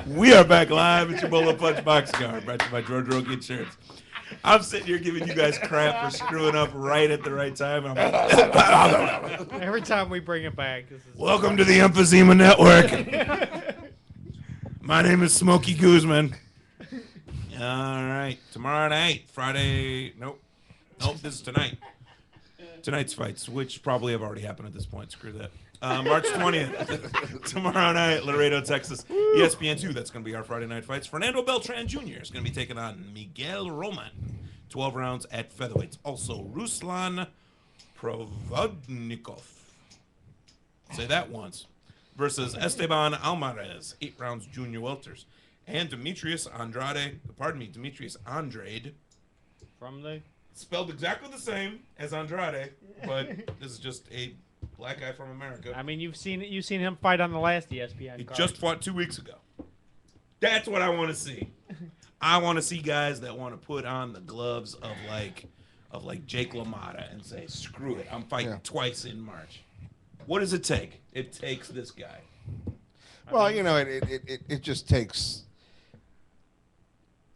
We are back live at your Bowl of Punch Boxcar, brought to you by George Roque Insurance. I'm sitting here giving you guys crap for screwing up right at the right time. And I'm like, Every time we bring it back, this is welcome to the Emphysema Network. My name is Smokey Guzman. All right, tomorrow night, Friday. Nope, this is tonight. Tonight's fights, which probably have already happened at this point. Screw that. March 20th, tomorrow night, Laredo, Texas, ESPN2. That's going to be our Friday night fights. Fernando Beltran Jr. is going to be taking on Miguel Roman, 12 rounds at featherweights. Also, Ruslan Provodnikov. Say that once. Versus Esteban Alvarez, 8 rounds junior welters. And Demetrius Andrade. from the Spelled exactly the same as Andrade, but this is just a black guy from America. I mean, you've seen him fight on the last ESPN He card. just fought 2 weeks ago. That's what I want to see. I want to see guys that want to put on the gloves of like Jake LaMotta and say, screw it, I'm fighting twice in March. What does it take? It takes this guy. Well, you know, it just takes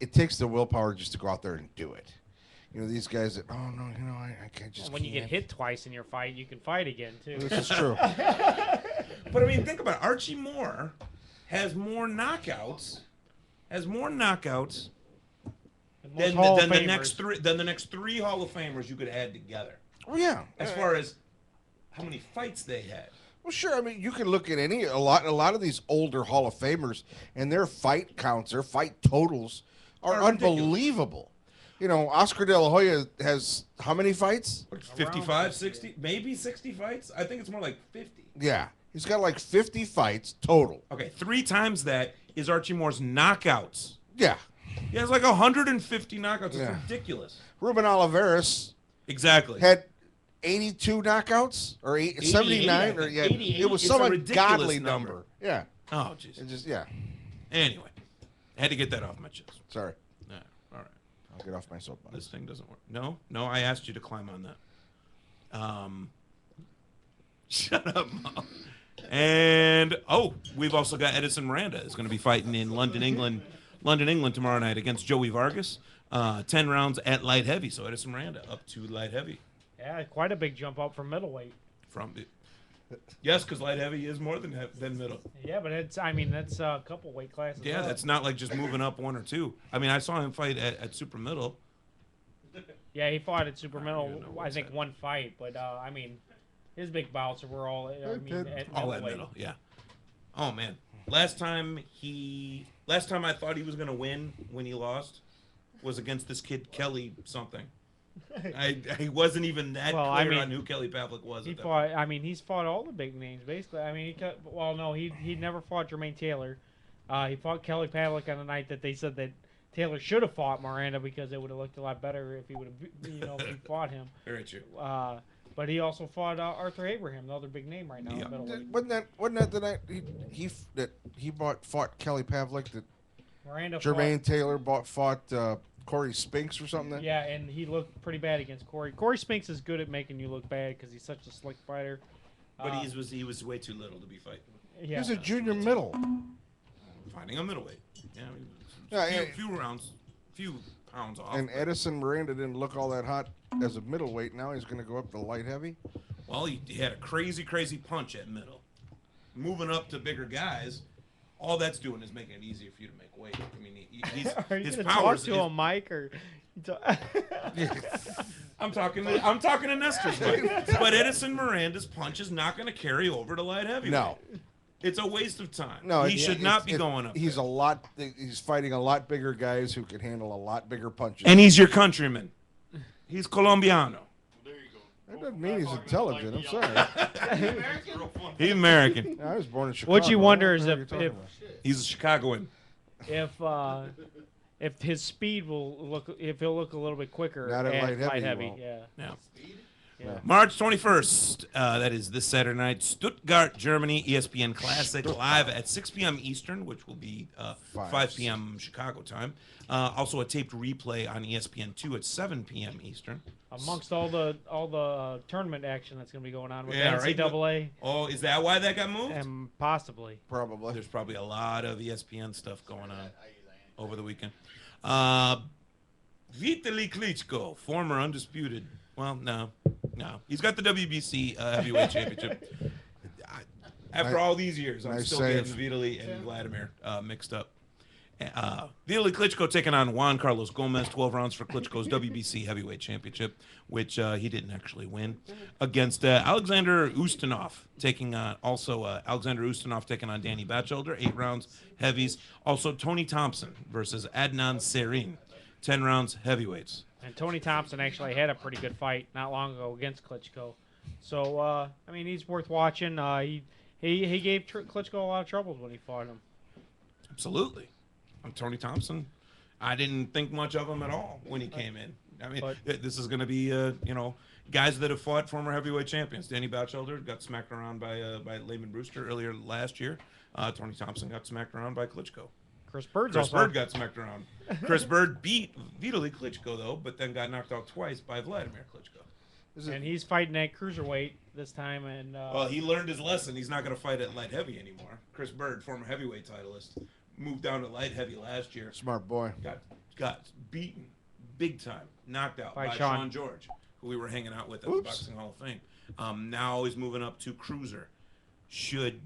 the willpower just to go out there and do it. You know, these guys that, oh no, you know, I can't just. When you get hit twice in your fight, you can fight again too. This is true. But I mean, think about it. Archie Moore has more knockouts than the next three Hall of Famers you could add together. Oh yeah. As far as how many fights they had. Well, sure. I mean, you can look at a lot of these older Hall of Famers, and their fight counts, their fight totals are unbelievable. You know, Oscar De La Hoya has how many fights? 55, 60, maybe 60 fights? I think it's more like 50. Yeah. He's got like 50 fights total. Okay, 3 times that is Archie Moore's knockouts. Yeah. He has like 150 knockouts. It's ridiculous. Ruben Oliveras exactly had 82 knockouts or 79 or yeah, it was some ungodly number. Yeah. Oh, jeez. It just Anyway, I had to get that off my chest. Sorry. Yeah. All right. I'll get off my soapbox. This thing doesn't work. No, I asked you to climb on that. Shut up, Mom. And we've also got Edison Miranda is going to be fighting in London, England tomorrow night against Joey Vargas. 10 rounds at light heavy. So Edison Miranda up to light heavy. Yeah, quite a big jump up from middleweight. Yes, because light heavy is more than middle. Yeah, but that's a couple weight classes. Yeah, that's not like just moving up 1 or 2. I mean, I saw him fight at super middle. Yeah, he fought at super middle. I think one fight, but I mean, his big bouts were all. All at middle. Yeah. Oh man, last time I thought he was gonna win when he lost was against this kid Kelly something. I wasn't even that clear on who Kelly Pavlik was. He fought. I mean, he's fought all the big names basically. I mean, he never fought Jermaine Taylor. He fought Kelly Pavlik on the night that they said that Taylor should have fought Miranda because it would have looked a lot better if he would have, if he fought him. Very true. But he also fought Arthur Abraham, the other big name right now. Yeah. Wasn't that the night he fought Kelly Pavlik that Miranda Jermaine Taylor fought Corey Spinks or something? Yeah, and he looked pretty bad against Corey. Corey Spinks is good at making you look bad because he's such a slick fighter. But he was way too little to be fighting. Yeah. He was a junior middle. Fighting a middleweight. Yeah, I mean, few pounds off. And Edison Miranda didn't look all that hot as a middleweight. Now he's going to go up to light heavy. Well, he had a crazy punch at middle. Moving up to bigger guys, all that's doing is making it easier for you to make weight. I mean, his powers. Talk to a mic or? I'm talking to Nestor's mic. But Edison Miranda's punch is not going to carry over to light heavyweight. No. It's a waste of time. No, he should not be going up. He's He's fighting a lot bigger guys who can handle a lot bigger punches. And he's your countryman. He's Colombiano. There you go. That doesn't mean he's intelligent. I'm sorry. He's American. I was born in Chicago. What you wonder is if He's a Chicagoan. if his speed he'll look a little bit quicker Not at light heavy. Yeah. Yeah. March 21st, that is this Saturday night, Stuttgart, Germany, ESPN Classic, live at 6 p.m. Eastern, which will be 5 p.m. Chicago time. Also a taped replay on ESPN2 at 7 p.m. Eastern. Amongst all the tournament action that's going to be going on with Yeah, right. NCAA, Oh, is that why that got moved? and possibly. Probably. There's probably a lot of ESPN stuff going on over the weekend. Vitaly Klitschko, former undisputed. Well, no. He's got the WBC heavyweight championship. After all these years, I'm still getting Vitaly and Vladimir mixed up. Vitaly Klitschko taking on Juan Carlos Gomez, 12 rounds for Klitschko's WBC heavyweight championship, which he didn't actually win, against Alexander Ustinov, taking Alexander Ustinov taking on Danny Batchelder, 8 rounds heavies. Also, Tony Thompson versus Adnan Serin, 10 rounds heavyweights. And Tony Thompson actually had a pretty good fight not long ago against Klitschko. So, I mean, he's worth watching. He gave Klitschko a lot of troubles when he fought him. Absolutely. Tony Thompson, I didn't think much of him at all when he came in. I mean, this is going to be, guys that have fought former heavyweight champions. Danny Batchelder got smacked around by Layman Brewster earlier last year. Tony Thompson got smacked around by Klitschko. Chris Bird got smacked around. Chris Bird beat Vitaly Klitschko, though, but then got knocked out twice by Vladimir Klitschko. And he's fighting at cruiserweight this time. And well, he learned his lesson. He's not going to fight at light heavy anymore. Chris Bird, former heavyweight titleist, moved down to light heavy last year. Smart boy. Got beaten big time, knocked out by Sean George, who we were hanging out with at the Boxing Hall of Fame. Now he's moving up to cruiser. Should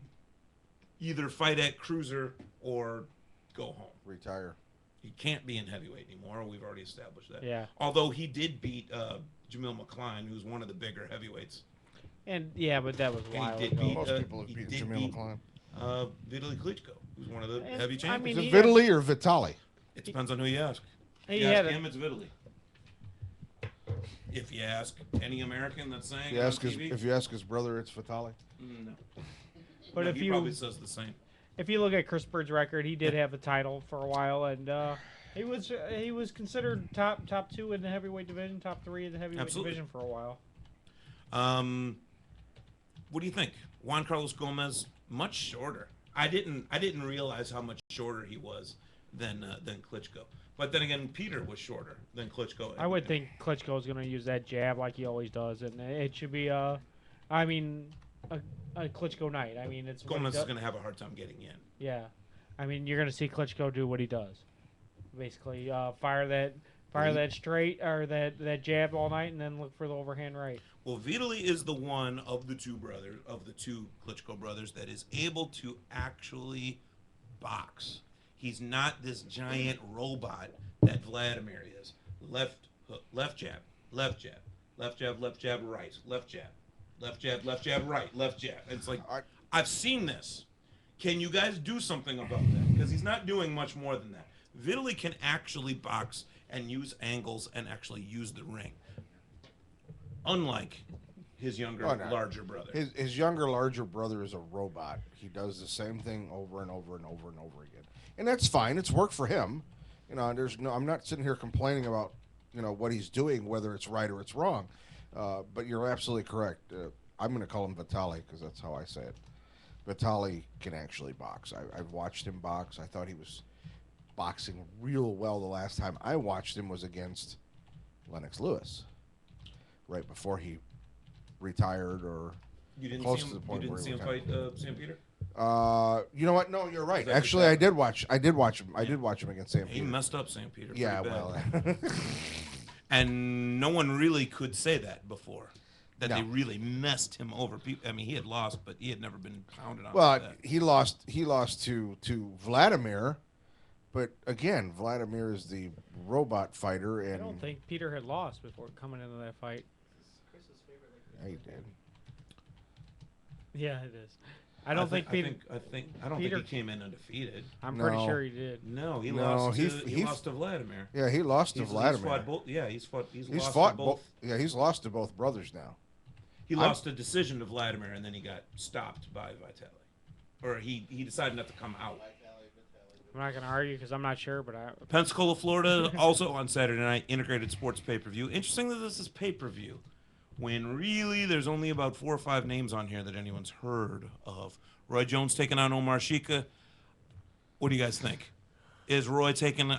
either fight at cruiser or go home. Retire. He can't be in heavyweight anymore. We've already established that. Yeah. Although he did beat Jamil McCline, who's one of the bigger heavyweights. And yeah, but that was a while ago. Most people have beaten Jamil McCline. Vitaly Klitschko, who's one of the heavy champions. Is it Vitaly or Vitaly? It depends on who you ask. If you ask him, it's Vitaly. If you ask any American that's saying if you ask his brother, it's Vitaly. No. But no, if he probably says the same. If you look at Chris Bird's record, he did have a title for a while, and he was considered top 2 in the heavyweight division, top 3 in the heavyweight division for a while. What do you think? Juan Carlos Gomez, much shorter. I didn't realize how much shorter he was than Klitschko. But then again, Peter was shorter than Klitschko. I would think Klitschko is going to use that jab like he always does, and it should be a Klitschko night. I mean, it's Gomez is going to have a hard time getting in. Yeah, I mean, you're going to see Klitschko do what he does, basically fire that straight or that jab all night, and then look for the overhand right. Well, Vitaly is the one of the two Klitschko brothers that is able to actually box. He's not this giant robot that Vladimir is. Left hook, left jab, left jab, left jab, left jab, right, left jab, left jab, left jab, right, left jab. It's like, I've seen this. Can you guys do something about that? Because he's not doing much more than that. Vitaly can actually box and use angles and actually use the ring. Unlike his younger, larger brother. His younger, larger brother is a robot. He does the same thing over and over and over and over again. And that's fine. It's work for him. I'm not sitting here complaining about, what he's doing, whether it's right or it's wrong. But you're absolutely correct. I'm going to call him Vitaly because that's how I say it. Vitaly can actually box. I've watched him box. I thought he was boxing real well the last time I watched him was against Lennox Lewis, right before he retired or close to the point where he fight Sam Peter? You know what? No, you're right. Actually, I did watch him. I did watch him against Sam Peter. He messed up Sam Peter. Yeah, well. And no one really could say that before. That they really messed him over. I mean, he had lost, but he had never been pounded on. Well, he lost to Vladimir, but again, Vladimir is the robot fighter, and I don't think Peter had lost before coming into that fight. Yeah, he did. Yeah, it is. I don't think Peter. I don't think he came in undefeated. I'm pretty sure he did. No, he lost to Vladimir. Yeah, he lost to Vladimir. He's fought both. Yeah, he's lost to both brothers now. He lost a decision to Vladimir, and then he got stopped by Vitaly, or he decided not to come out. I'm not going to argue because I'm not sure, but Pensacola, Florida, also on Saturday night, integrated sports pay-per-view. Interesting that this is pay-per-view, when really there's only about 4 or 5 names on here that anyone's heard of. Roy Jones taking on Omar Shika. What do you guys think? Is Roy taking